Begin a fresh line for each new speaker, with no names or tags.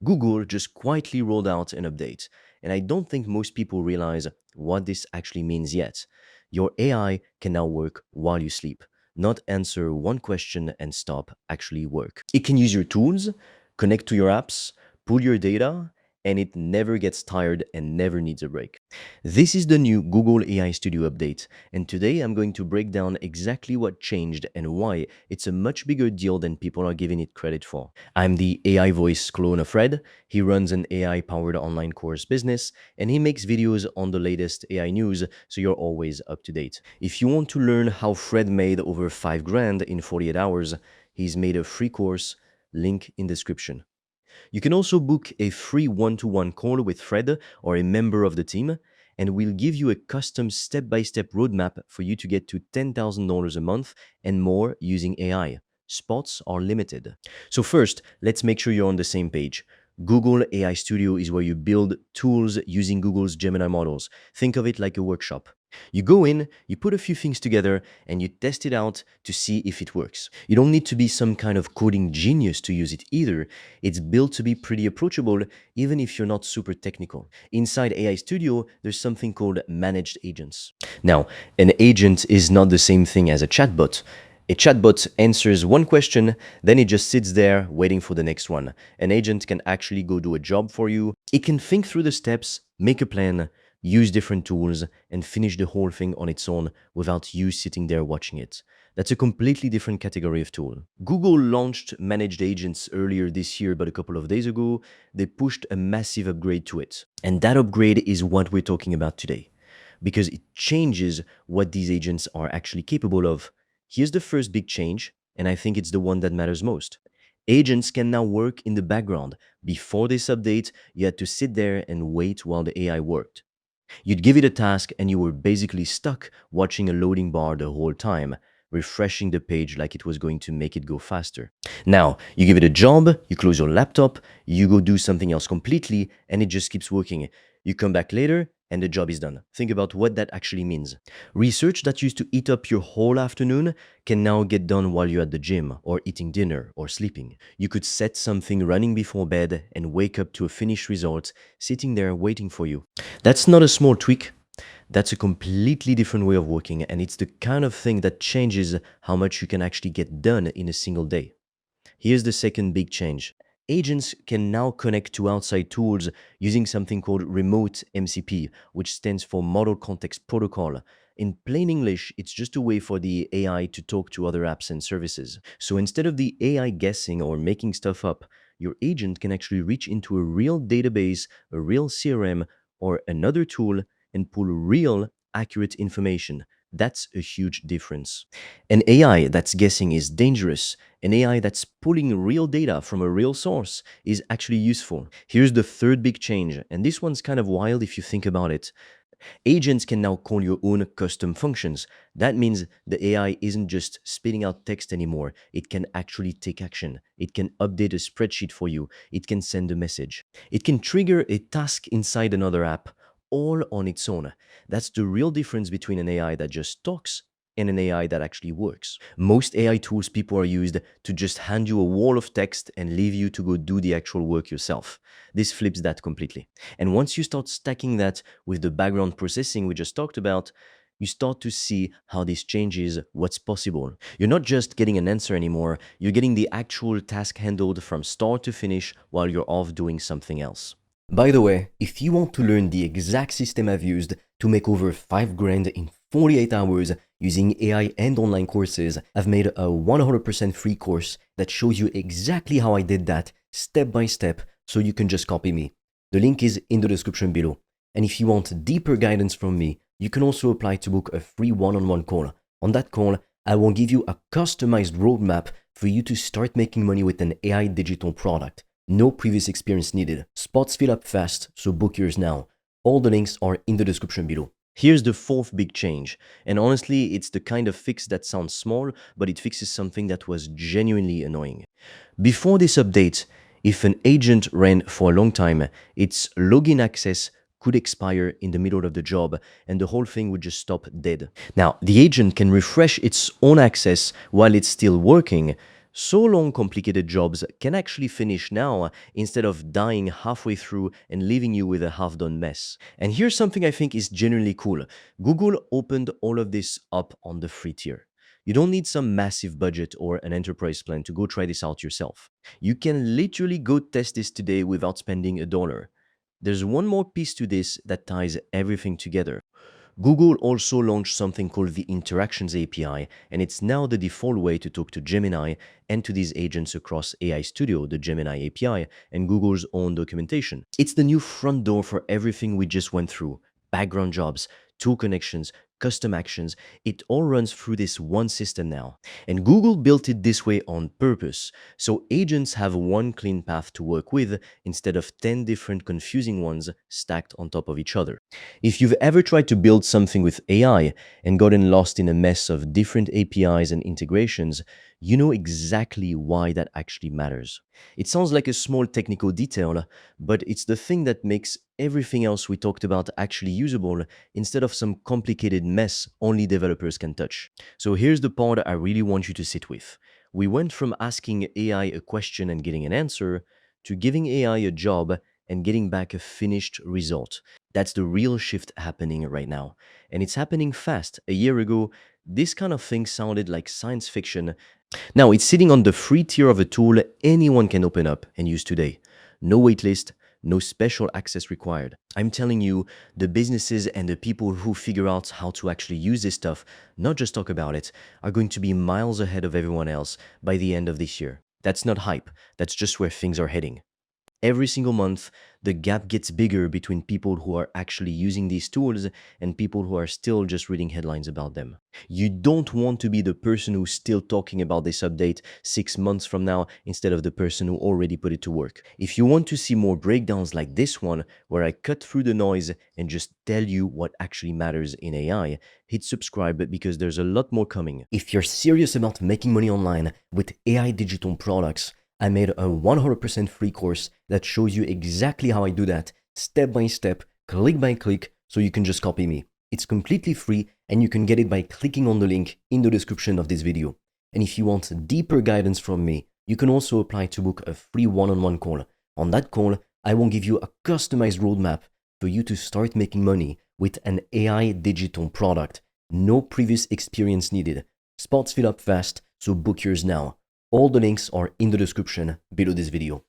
Google just quietly rolled out an update, and I don't think most people realize what this actually means yet. Your AI can now work while you sleep, not answer one question and stop, actually work. It can use your tools, connect to your apps, pull your data, and it never gets tired and never needs a break. This is the new Google AI Studio update, and today I'm going to break down exactly what changed and why it's a much bigger deal than people are giving it credit for. I'm the AI voice clone of Fred. He runs an AI powered online course business, and he makes videos on the latest AI news so you're always up to date. If you want to learn how Fred made over 5 grand in 48 hours, he's made a free course, link in description. You can also book a free one-to-one call with Fred or a member of the team, and we'll give you a custom step-by-step roadmap for you to get to $10,000 a month and more using AI. Spots are limited. So first, let's make sure you're on the same page. Google AI Studio is where you build tools using Google's Gemini models. Think of it like a workshop. You go in, you put a few things together, and you test it out to see if it works. You don't need to be some kind of coding genius to use it either. It's built to be pretty approachable, even if you're not super technical. Inside AI Studio, there's something called managed agents. Now, an agent is not the same thing as a chatbot. A chatbot answers one question, then it just sits there waiting for the next one. An agent can actually go do a job for you. It can think through the steps, make a plan, use different tools, and finish the whole thing on its own without you sitting there watching it. That's a completely different category of tool. Google launched managed agents earlier this year, but a couple of days ago, they pushed a massive upgrade to it. And that upgrade is what we're talking about today, because it changes what these agents are actually capable of. Here's the first big change, and I think it's the one that matters most. Agents can now work in the background. Before this update, you had to sit there and wait while the AI worked. You'd give it a task and you were basically stuck watching a loading bar the whole time, refreshing the page like it was going to make it go faster. Now, you give it a job, you close your laptop, you go do something else completely, and it just keeps working. You come back later, and the job is done. Think about what that actually means. Research that used to eat up your whole afternoon can now get done while you're at the gym, or eating dinner, or sleeping. You could set something running before bed and wake up to a finished result sitting there waiting for you. That's not a small tweak. That's a completely different way of working, and it's the kind of thing that changes how much you can actually get done in a single day. Here's the second big change. Agents can now connect to outside tools using something called remote MCP, which stands for Model Context Protocol. In plain English, it's just a way for the AI to talk to other apps and services. So instead of the AI guessing or making stuff up, your agent can actually reach into a real database, a real CRM, or another tool and pull real, accurate information. That's a huge difference. An AI that's guessing is dangerous. An AI that's pulling real data from a real source is actually useful. Here's the third big change, and this one's kind of wild if you think about it. Agents can now call your own custom functions. That means the AI isn't just spitting out text anymore. It can actually take action. It can update a spreadsheet for you. It can send a message. It can trigger a task inside another app, all on its own. That's the real difference between an AI that just talks and an AI that actually works. Most AI tools people are used to just hand you a wall of text and leave you to go do the actual work yourself. This flips that completely. And once you start stacking that with the background processing we just talked about, you start to see how this changes what's possible. You're not just getting an answer anymore, you're getting the actual task handled from start to finish while you're off doing something else. By the way, if you want to learn the exact system I've used to make over 5 grand in 48 hours using AI and online courses, I've made a 100% free course that shows you exactly how I did that step by step so you can just copy me. The link is in the description below. And if you want deeper guidance from me, you can also apply to book a free one-on-one call. On that call, I will give you a customized roadmap for you to start making money with an AI digital product. No previous experience needed. Spots fill up fast, so book yours now. All the links are in the description below. Here's the fourth big change, and honestly, it's the kind of fix that sounds small, but it fixes something that was genuinely annoying. Before this update, if an agent ran for a long time, its login access could expire in the middle of the job and the whole thing would just stop dead. Now, the agent can refresh its own access while it's still working, So long complicated jobs can actually finish now instead of dying halfway through and leaving you with a half-done mess. And here's something I think is genuinely cool. Google opened all of this up on the free tier. You don't need some massive budget or an enterprise plan to go try this out yourself. You can literally go test this today without spending a dollar. There's one more piece to this that ties everything together. Google also launched something called the Interactions API, and it's now the default way to talk to Gemini and to these agents across AI Studio, the Gemini API, and Google's own documentation. It's the new front door for everything we just went through: background jobs, tool connections, custom actions. It all runs through this one system now. And Google built it this way on purpose, so agents have one clean path to work with instead of 10 different confusing ones stacked on top of each other. If you've ever tried to build something with AI and gotten lost in a mess of different APIs and integrations, you know exactly why that actually matters. It sounds like a small technical detail, but it's the thing that makes everything else we talked about actually usable instead of some complicated mess only developers can touch. So here's the part I really want you to sit with. We went from asking AI a question and getting an answer to giving AI a job and getting back a finished result. That's the real shift happening right now. And it's happening fast. A year ago, this kind of thing sounded like science fiction. Now it's sitting on the free tier of a tool anyone can open up and use today. No waitlist, no special access required. I'm telling you, the businesses and the people who figure out how to actually use this stuff, not just talk about it, are going to be miles ahead of everyone else by the end of this year. That's not hype, that's just where things are heading. Every single month, the gap gets bigger between people who are actually using these tools and people who are still just reading headlines about them. You don't want to be the person who's still talking about this update 6 months from now instead of the person who already put it to work. If you want to see more breakdowns like this one, where I cut through the noise and just tell you what actually matters in AI, hit subscribe because there's a lot more coming. If you're serious about making money online with AI digital products, I made a 100% free course that shows you exactly how I do that, step by step, click by click, so you can just copy me. It's completely free and you can get it by clicking on the link in the description of this video. And if you want deeper guidance from me, you can also apply to book a free one-on-one call. On that call, I will give you a customized roadmap for you to start making money with an AI digital product. No previous experience needed. Spots fill up fast, so book yours now. All the links are in the description below this video.